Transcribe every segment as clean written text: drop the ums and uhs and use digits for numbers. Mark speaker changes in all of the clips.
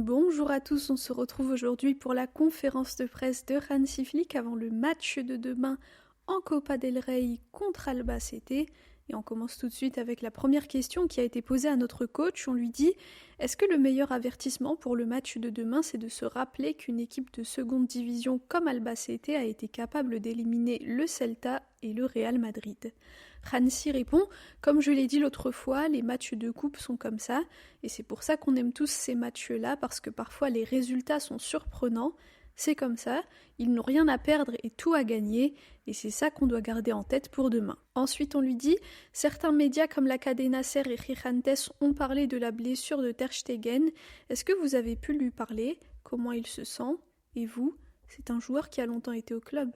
Speaker 1: Bonjour à tous, on se retrouve aujourd'hui pour la conférence de presse de Hansi Flick avant le match de demain en Copa del Rey contre Albacete. Et on commence tout de suite avec la première question qui a été posée à notre coach. On lui dit « Est-ce que le meilleur avertissement pour le match de demain, c'est de se rappeler qu'une équipe de seconde division comme Albacete a été capable d'éliminer le Celta et le Real Madrid ?» Hansi répond « Comme je l'ai dit l'autre fois, les matchs de coupe sont comme ça, et c'est pour ça qu'on aime tous ces matchs-là, parce que parfois les résultats sont surprenants. C'est comme ça, ils n'ont rien à perdre et tout à gagner, et c'est ça qu'on doit garder en tête pour demain. » Ensuite on lui dit « Certains médias comme la Cadena Ser et Gigantes ont parlé de la blessure de Ter Stegen. Est-ce que vous avez pu lui parler? Comment il se sent? Et vous? C'est un joueur qui a longtemps été au club. »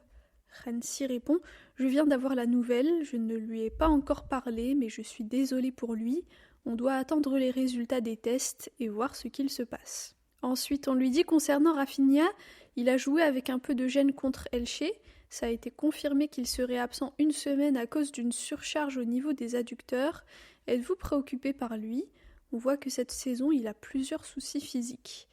Speaker 1: Hansi répond « Je viens d'avoir la nouvelle, je ne lui ai pas encore parlé, mais je suis désolé pour lui. On doit attendre les résultats des tests et voir ce qu'il se passe. » Ensuite, on lui dit concernant Rafinha, il a joué avec un peu de gêne contre Elche. Ça a été confirmé qu'il serait absent une semaine à cause d'une surcharge au niveau des adducteurs. Êtes-vous préoccupé par lui? On voit que cette saison, il a plusieurs soucis physiques.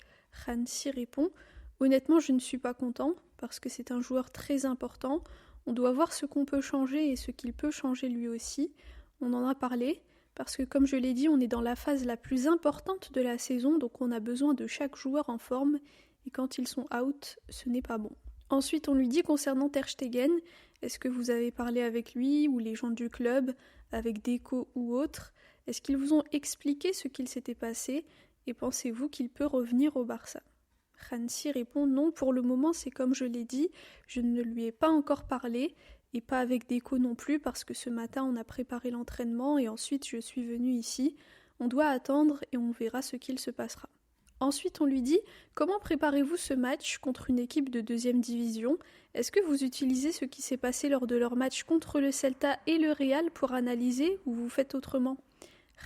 Speaker 1: Hansi répond « Honnêtement, je ne suis pas content, parce que c'est un joueur très important. On doit voir ce qu'on peut changer et ce qu'il peut changer lui aussi. On en a parlé. » Parce que comme je l'ai dit, on est dans la phase la plus importante de la saison, donc on a besoin de chaque joueur en forme, et quand ils sont out, ce n'est pas bon. Ensuite, on lui dit concernant Ter Stegen, est-ce que vous avez parlé avec lui, ou les gens du club, avec Deco ou autres? Est-ce qu'ils vous ont expliqué ce qu'il s'était passé, et pensez-vous qu'il peut revenir au Barça? Hansi répond non, pour le moment c'est comme je l'ai dit, je ne lui ai pas encore parlé, et pas avec Deco non plus parce que ce matin on a préparé l'entraînement et ensuite je suis venue ici. On doit attendre et on verra ce qu'il se passera. Ensuite on lui dit « Comment préparez-vous ce match contre une équipe de deuxième division? Est-ce que vous utilisez ce qui s'est passé lors de leur match contre le Celta et le Real pour analyser ou vous faites autrement ?»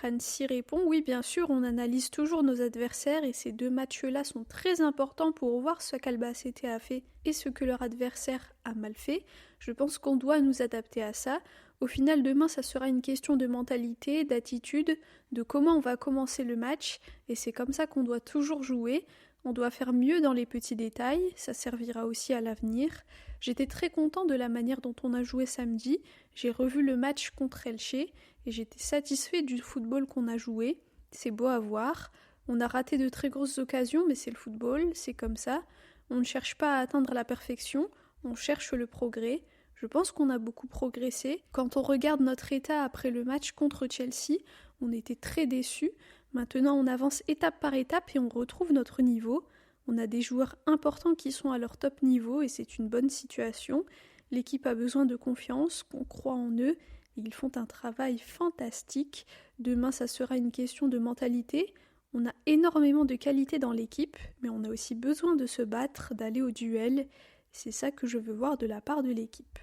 Speaker 1: Hansi répond « Oui, bien sûr, on analyse toujours nos adversaires et ces deux matchs-là sont très importants pour voir ce qu'Albacete a fait et ce que leur adversaire a mal fait. Je pense qu'on doit nous adapter à ça. Au final, demain, ça sera une question de mentalité, d'attitude, de comment on va commencer le match et c'est comme ça qu'on doit toujours jouer. On doit faire mieux dans les petits détails, ça servira aussi à l'avenir. J'étais très content de la manière dont on a joué samedi. J'ai revu le match contre Elche et j'étais satisfait du football qu'on a joué. C'est beau à voir. On a raté de très grosses occasions, mais c'est le football, c'est comme ça. On ne cherche pas à atteindre la perfection, on cherche le progrès. Je pense qu'on a beaucoup progressé. Quand on regarde notre état après le match contre Chelsea, on était très déçus. Maintenant, on avance étape par étape et on retrouve notre niveau. On a des joueurs importants qui sont à leur top niveau et c'est une bonne situation. L'équipe a besoin de confiance, qu'on croit en eux. Et ils font un travail fantastique. Demain, ça sera une question de mentalité. On a énormément de qualité dans l'équipe, mais on a aussi besoin de se battre, d'aller au duel. C'est ça que je veux voir de la part de l'équipe.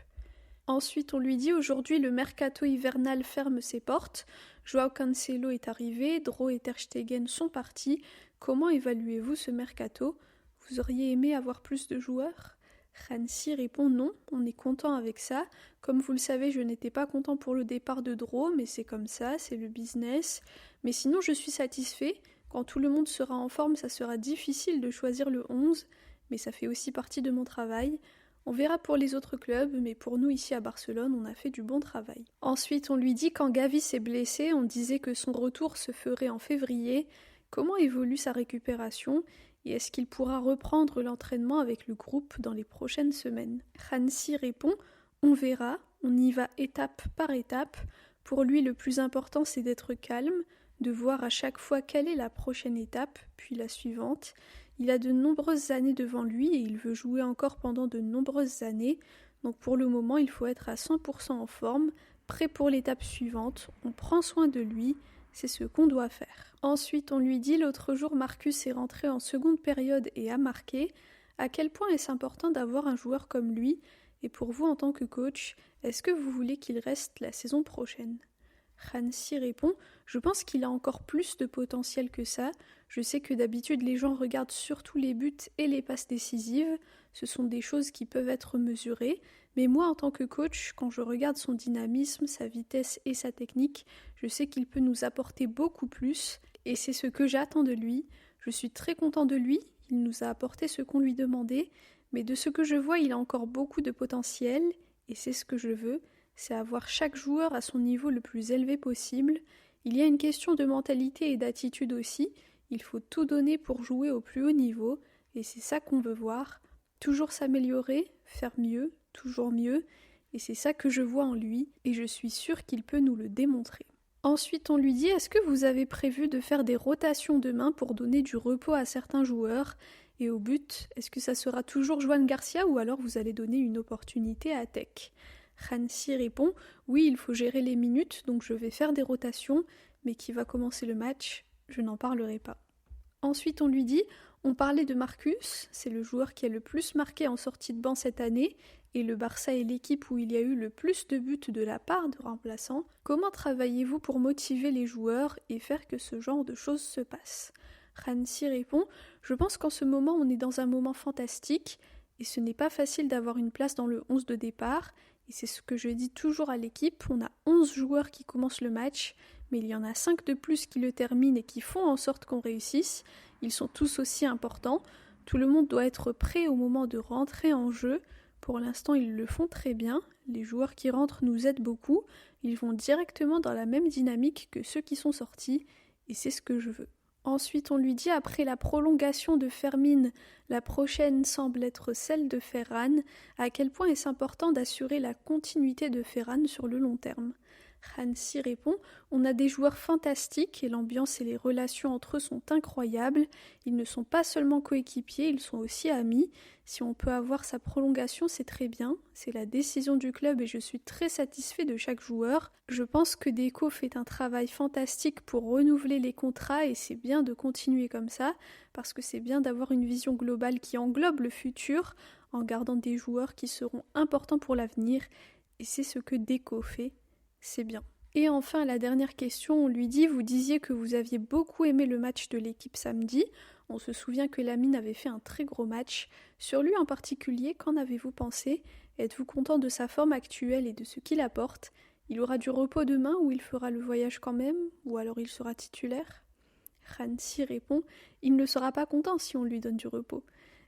Speaker 1: Ensuite, on lui dit aujourd'hui le mercato hivernal ferme ses portes. Joao Cancelo est arrivé, Dro et Ter Stegen sont partis. Comment évaluez-vous ce mercato? Vous auriez aimé avoir plus de joueurs? Hansi répond non, on est content avec ça. Comme vous le savez, je n'étais pas content pour le départ de Dro, mais c'est comme ça, c'est le business. Mais sinon, je suis satisfait. Quand tout le monde sera en forme, ça sera difficile de choisir le 11, mais ça fait aussi partie de mon travail. On verra pour les autres clubs, mais pour nous ici à Barcelone, on a fait du bon travail. Ensuite, on lui dit quand Gavi s'est blessé, on disait que son retour se ferait en février. Comment évolue sa récupération et est-ce qu'il pourra reprendre l'entraînement avec le groupe dans les prochaines semaines? Hansi répond « On verra, on y va étape par étape. Pour lui, le plus important, c'est d'être calme, de voir à chaque fois quelle est la prochaine étape, puis la suivante. Il a de nombreuses années devant lui et il veut jouer encore pendant de nombreuses années. Donc pour le moment, il faut être à 100% en forme, prêt pour l'étape suivante. On prend soin de lui, c'est ce qu'on doit faire. » Ensuite, on lui dit l'autre jour, Marcus est rentré en seconde période et a marqué. À quel point est-ce important d'avoir un joueur comme lui? Et pour vous en tant que coach, est-ce que vous voulez qu'il reste la saison prochaine? Hansi répond « Je pense qu'il a encore plus de potentiel que ça. Je sais que d'habitude les gens regardent surtout les buts et les passes décisives. Ce sont des choses qui peuvent être mesurées. Mais moi en tant que coach, quand je regarde son dynamisme, sa vitesse et sa technique, je sais qu'il peut nous apporter beaucoup plus. Et c'est ce que j'attends de lui. Je suis très content de lui, il nous a apporté ce qu'on lui demandait, mais de ce que je vois, il a encore beaucoup de potentiel, et c'est ce que je veux, c'est avoir chaque joueur à son niveau le plus élevé possible. Il y a une question de mentalité et d'attitude aussi, il faut tout donner pour jouer au plus haut niveau, et c'est ça qu'on veut voir. Toujours s'améliorer, faire mieux, toujours mieux, et c'est ça que je vois en lui, et je suis sûre qu'il peut nous le démontrer. Ensuite, on lui dit: est-ce que vous avez prévu de faire des rotations demain pour donner du repos à certains joueurs? Et au but, est-ce que ça sera toujours Joan Garcia ou alors vous allez donner une opportunité à Tech? Hansi répond: oui, il faut gérer les minutes, donc je vais faire des rotations, mais qui va commencer le match, je n'en parlerai pas. Ensuite, on lui dit: on parlait de Marcus, c'est le joueur qui a le plus marqué en sortie de banc cette année, et le Barça est l'équipe où il y a eu le plus de buts de la part de remplaçants. Comment travaillez-vous pour motiver les joueurs et faire que ce genre de choses se passe? Hansi répond: je pense qu'en ce moment on est dans un moment fantastique, et ce n'est pas facile d'avoir une place dans le 11 de départ, et c'est ce que je dis toujours à l'équipe, on a 11 joueurs qui commencent le match, mais il y en a 5 de plus qui le terminent et qui font en sorte qu'on réussisse. Ils sont tous aussi importants. Tout le monde doit être prêt au moment de rentrer en jeu. Pour l'instant, ils le font très bien. Les joueurs qui rentrent nous aident beaucoup. Ils vont directement dans la même dynamique que ceux qui sont sortis, et c'est ce que je veux. Ensuite, on lui dit: après la prolongation de Fermin, la prochaine semble être celle de Ferran. À quel point est-ce important d'assurer la continuité de Ferran sur le long terme? Hansi répond: on a des joueurs fantastiques et l'ambiance et les relations entre eux sont incroyables. Ils ne sont pas seulement coéquipiers, ils sont aussi amis. Si on peut avoir sa prolongation, c'est très bien. C'est la décision du club et je suis très satisfait de chaque joueur. Je pense que Deco fait un travail fantastique pour renouveler les contrats et c'est bien de continuer comme ça parce que c'est bien d'avoir une vision globale qui englobe le futur en gardant des joueurs qui seront importants pour l'avenir et c'est ce que Deco fait. C'est bien. Et enfin, la dernière question, on lui dit: vous disiez que vous aviez beaucoup aimé le match de l'équipe samedi. On se souvient que Lamine avait fait un très gros match. Sur lui en particulier, qu'en avez-vous pensé? Êtes-vous content de sa forme actuelle et de ce qu'il apporte? Il aura du repos demain ou il fera le voyage quand même? Ou alors il sera titulaire? Hansi répond: il ne sera pas content si on lui donne du repos.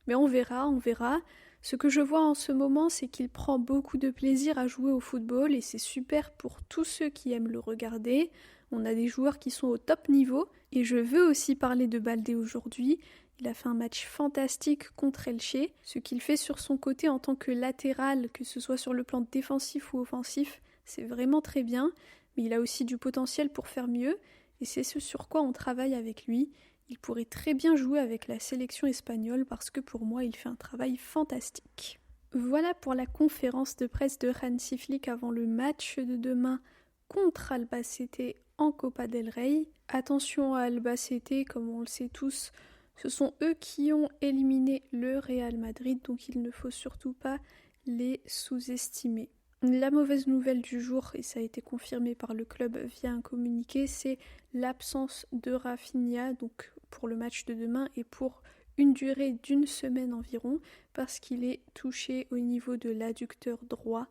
Speaker 1: Mais on verra, on verra. Ce que je vois en ce moment, c'est qu'il prend beaucoup de plaisir à jouer au football et c'est super pour tous ceux qui aiment le regarder. On a des joueurs qui sont au top niveau et je veux aussi parler de Baldé aujourd'hui. Il a fait un match fantastique contre Elche. Ce qu'il fait sur son côté en tant que latéral, que ce soit sur le plan défensif ou offensif, c'est vraiment très bien. Mais il a aussi du potentiel pour faire mieux et c'est ce sur quoi on travaille avec lui. Il pourrait très bien jouer avec la sélection espagnole parce que pour moi, il fait un travail fantastique. Voilà pour la conférence de presse de Hansi Flick avant le match de demain contre Albacete en Copa del Rey. Attention à Albacete, comme on le sait tous, ce sont eux qui ont éliminé le Real Madrid, donc il ne faut surtout pas les sous-estimer. La mauvaise nouvelle du jour, et ça a été confirmé par le club via un communiqué, c'est l'absence de Rafinha, donc pour le match de demain et pour une durée d'1 semaine environ, parce qu'il est touché au niveau de l'adducteur droit,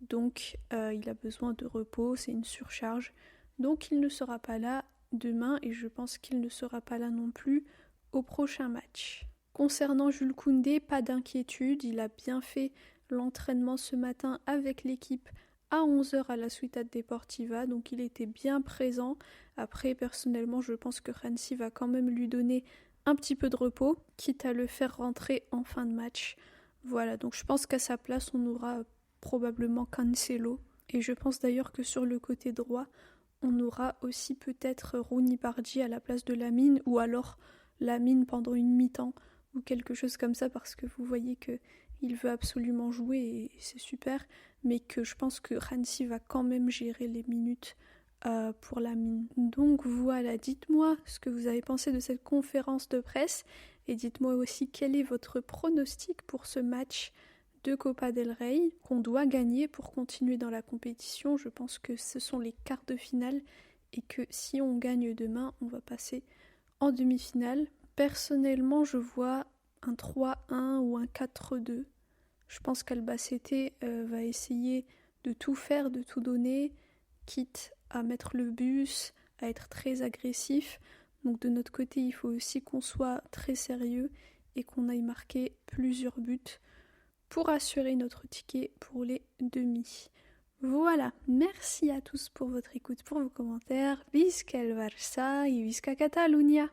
Speaker 1: donc il a besoin de repos, c'est une surcharge, donc il ne sera pas là demain et je pense qu'il ne sera pas là non plus au prochain match. Concernant Jules Koundé, pas d'inquiétude, il a bien fait l'entraînement ce matin avec l'équipe à 11h à la Ciutat Deportiva, donc il était bien présent. Après, personnellement, je pense que Hansi va quand même lui donner un petit peu de repos, quitte à le faire rentrer en fin de match. Voilà, donc je pense qu'à sa place, on aura probablement Cancelo. Et je pense d'ailleurs que sur le côté droit, on aura aussi peut-être Rooney Bardi à la place de Lamine, ou alors Lamine pendant une mi-temps, ou quelque chose comme ça, parce que vous voyez que il veut absolument jouer et c'est super, mais que je pense que Hansi va quand même gérer les minutes pour Lamine. Donc voilà, dites-moi ce que vous avez pensé de cette conférence de presse et dites-moi aussi quel est votre pronostic pour ce match de Copa del Rey qu'on doit gagner pour continuer dans la compétition. Je pense que ce sont les quarts de finale et que si on gagne demain, on va passer en demi-finale. Personnellement, je vois un 3-1 ou un 4-2. Je pense qu'Albacete va essayer de tout faire, de tout donner, quitte à mettre le bus, à être très agressif. Donc de notre côté, il faut aussi qu'on soit très sérieux et qu'on aille marquer plusieurs buts pour assurer notre ticket pour les demi. Voilà, merci à tous pour votre écoute, pour vos commentaires. Visca el Barça et Visca Catalunya!